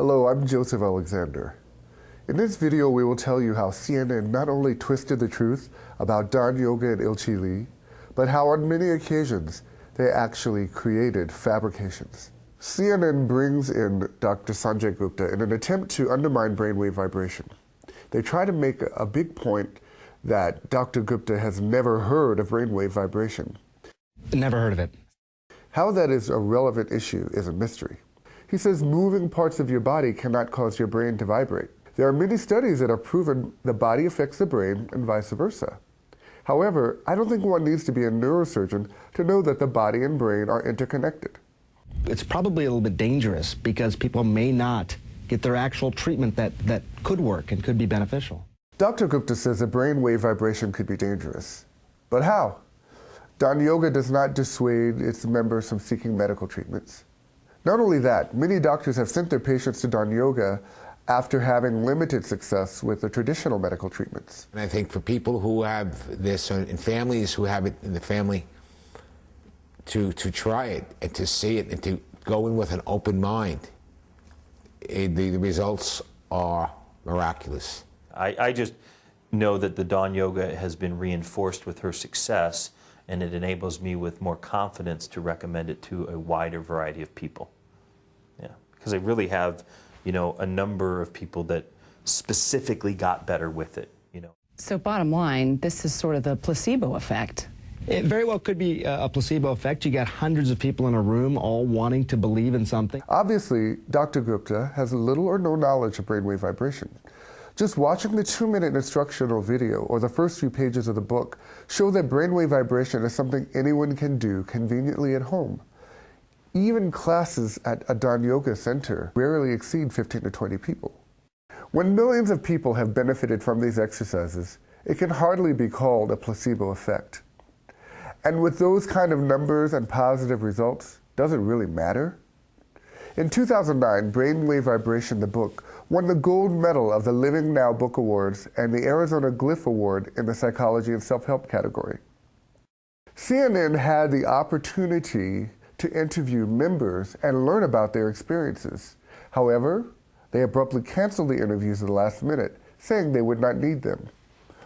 Hello, I'm Joseph Alexander. In this video, we will tell you how CNN not only twisted the truth about Don Yoga and Il-Chi Lee, but how on many occasions they actually created fabrications. CNN brings in Dr. Sanjay Gupta in an attempt to undermine brainwave vibration. They try to make a big point that Dr. Gupta has never heard of brainwave vibration. Never heard of it. How that is a relevant issue is a mystery. He says moving parts of your body cannot cause your brain to vibrate. There are many studies that have proven the body affects the brain and vice versa. However, I don't think one needs to be a neurosurgeon to know that the body and brain are interconnected. It's probably a little bit dangerous because people may not get their actual treatment that could work and could be beneficial. Dr. Gupta says that brainwave vibration could be dangerous. But how? Don Yoga does not dissuade its members from seeking medical treatments. Not only that, many doctors have sent their patients to Don Yoga after having limited success with the traditional medical treatments. And I think for people who have this, and families who have it in the family, to try it and to see it and to go in with an open mind, the results are miraculous. I just know that the Don Yoga has been reinforced with her success, and it enables me with more confidence to recommend it to a wider variety of people. Yeah, because I really have, a number of people that specifically got better with it, So bottom line, this is sort of the placebo effect. It very well could be a placebo effect. You got hundreds of people in a room all wanting to believe in something. Obviously, Dr. Gupta has little or no knowledge of brainwave vibration. Just watching the 2-minute instructional video or the first few pages of the book show that brainwave vibration is something anyone can do conveniently at home. Even classes at a Don Yoga center rarely exceed 15 to 20 people. When millions of people have benefited from these exercises, it can hardly be called a placebo effect. And with those kind of numbers and positive results, does it really matter? In 2009, Brainwave Vibration, the book, won the gold medal of the Living Now Book Awards and the Arizona Glyph Award in the Psychology and Self-Help category. CNN had the opportunity to interview members and learn about their experiences. However, they abruptly canceled the interviews at the last minute, saying they would not need them.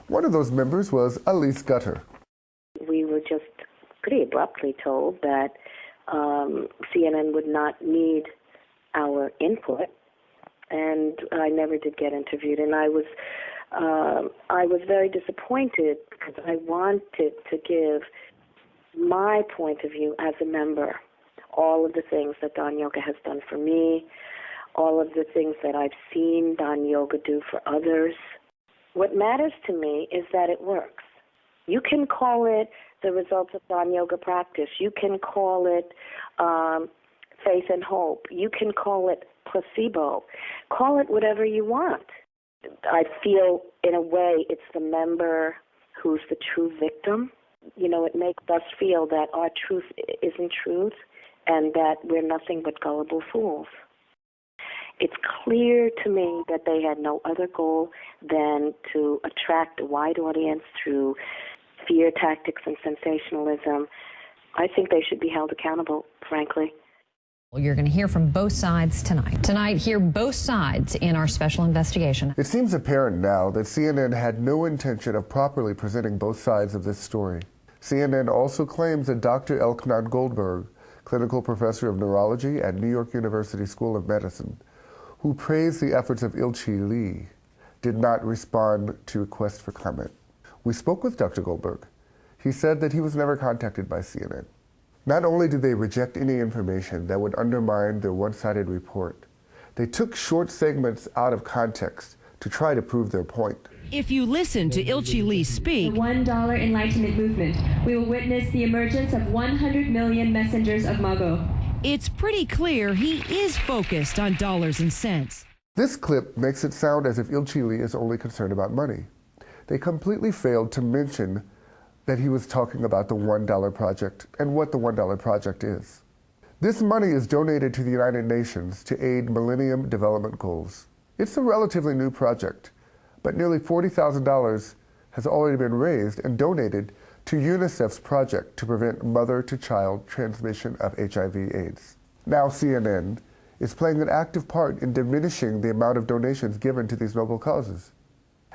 One of those members was Elise Gutter. We were just pretty abruptly told that CNN would not need our input, and I never did get interviewed. And I was very disappointed because I wanted to give my point of view as a member, all of the things that Don Yoga has done for me, all of the things that I've seen Don Yoga do for others. What matters to me is that it works. You can call it the results of Don Yoga practice. You can call it faith and hope. You can call it placebo. Call it whatever you want. I feel, in a way, it's the member who's the true victim. It makes us feel that our truth isn't truth and that we're nothing but gullible fools. It's clear to me that they had no other goal than to attract a wide audience through fear tactics and sensationalism. I think they should be held accountable, frankly. Well, you're going to hear from both sides tonight. Tonight, hear both sides in our special investigation. It seems apparent now that CNN had no intention of properly presenting both sides of this story. CNN also claims that Dr. Elknan Goldberg, clinical professor of neurology at New York University School of Medicine, who praised the efforts of Il-Chi Lee, did not respond to requests for comment. We spoke with Dr. Goldberg. He said that he was never contacted by CNN. Not only did they reject any information that would undermine their one-sided report, they took short segments out of context to try to prove their point. If you listen to Il-Chi Lee speak, the $1 Enlightenment movement, we will witness the emergence of 100 million messengers of Mago. It's pretty clear he is focused on dollars and cents. This clip makes it sound as if Il-Chi Lee is only concerned about money. They completely failed to mention that he was talking about the $1 Project and what the $1 Project is. This money is donated to the United Nations to aid Millennium Development Goals. It's a relatively new project, but nearly $40,000 has already been raised and donated to UNICEF's project to prevent mother-to-child transmission of HIV/AIDS. Now CNN is playing an active part in diminishing the amount of donations given to these noble causes.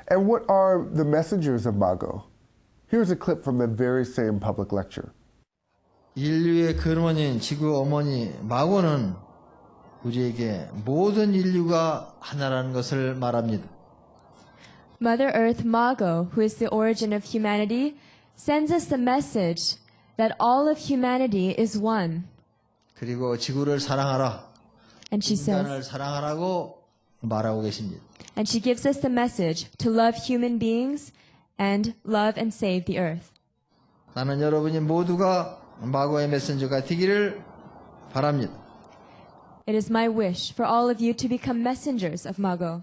And what are the messengers of MAGO? Here's a clip from the very same public lecture. 인류의 근원인 지구 어머니 마고는 우리에게 모든 인류가 하나라는 것을 말합니다. Mother Earth Mago, who is the origin of humanity, sends us the message that all of humanity is one. 그리고 지구를 사랑하라. And she 인간을 says, 사랑하라고 말하고 계십니다. and she gives us the message to love human beings and love and save the earth. 나는 여러분이 모두가 마고의 메신저가 되기를 바랍니다. It is my wish for all of you to become messengers of Mago.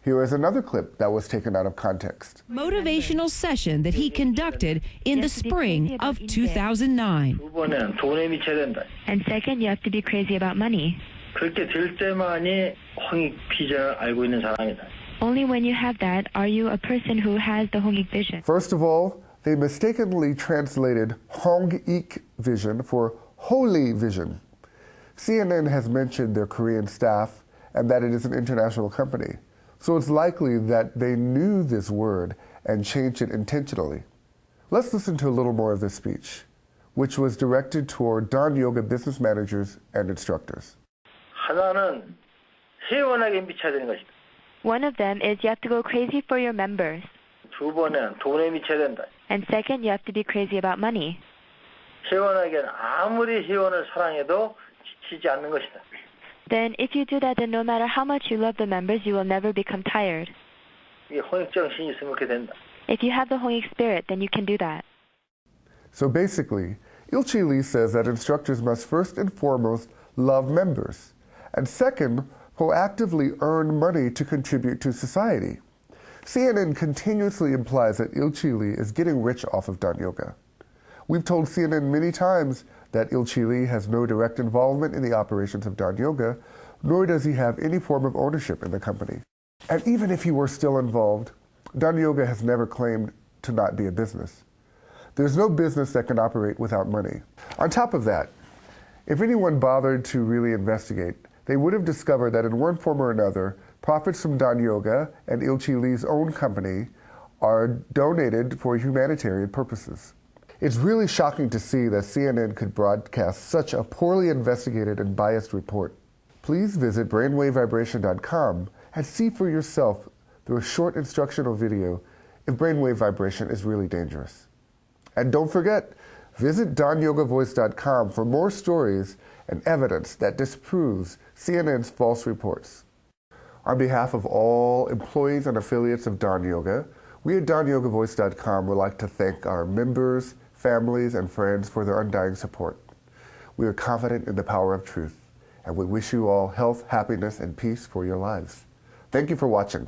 Here is another clip that was taken out of context. Motivational session that he conducted in the spring of 2009. 두 번은 돈에 미쳐야 된다. And second, you have to be crazy about money. 그렇게 될 때만이 홍익 비전을 알고 있는 사람이다. Only when you have that are you a person who has the Hongik vision. First of all, they mistakenly translated Hong-ik vision for holy vision. CNN has mentioned their Korean staff and that it is an international company. So it's likely that they knew this word and changed it intentionally. Let's listen to a little more of this speech, which was directed toward Don Yoga business managers and instructors. 하나는 회원에게 미쳐야 되는 것이다. One of them is you have to go crazy for your members. 두 번은 돈에 미쳐야 된다. And second, you have to be crazy about money. 회원에게는 아무리 회원을 사랑해도 지치지 않는 것이다. Then if you do that, then no matter how much you love the members, you will never become tired. 이게 홍익 정신이 있으면 그렇게 된다. If you have the Hongik spirit, then you can do that. So basically, Ilchi Lee says that instructors must first and foremost love members, and second, proactively earn money to contribute to society. CNN continuously implies that Ilchi Lee is getting rich off of Don Yoga. We've told CNN many times that Ilchi Lee has no direct involvement in the operations of Don Yoga, nor does he have any form of ownership in the company. And even if he were still involved, Don Yoga has never claimed to not be a business. There's no business that can operate without money. On top of that, if anyone bothered to really investigate, they would have discovered that in one form or another, profits from Don Yoga and Ilchi Lee's own company are donated for humanitarian purposes. It's really shocking to see that CNN could broadcast such a poorly investigated and biased report. Please visit brainwavevibration.com and see for yourself through a short instructional video if brainwave vibration is really dangerous. And don't forget, visit donyogavoice.com for more stories and evidence that disproves CNN's false reports. On behalf of all employees and affiliates of Don Yoga, we at donyogavoice.com would like to thank our members, families, and friends for their undying support. We are confident in the power of truth, and we wish you all health, happiness, and peace for your lives. Thank you for watching.